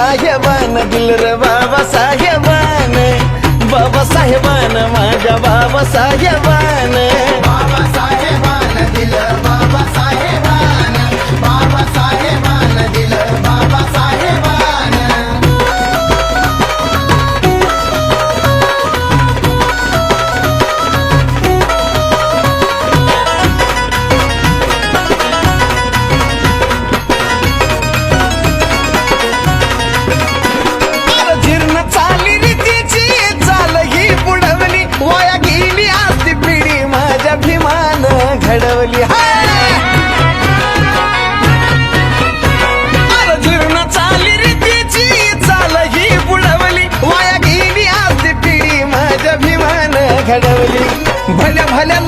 साहेबान दिल रे बाबा साहेबान, बाबा साहेबान माझ्या बाबा साहेबान, बाबा साहेबान दिल बाबा साहेबान, बाबा साहेबान दिल बाबा साहेबान. जीर्ण चाली रीतीची चाल ही बुडवली, वाया गेली आजची पिढी माझ्या भीमान घडवली. जीर्ण चाली रीतीची चाल ही बुडवली, वाया गेली आजची पिढी माझ्या भीमान घडवली. भल्या भल्या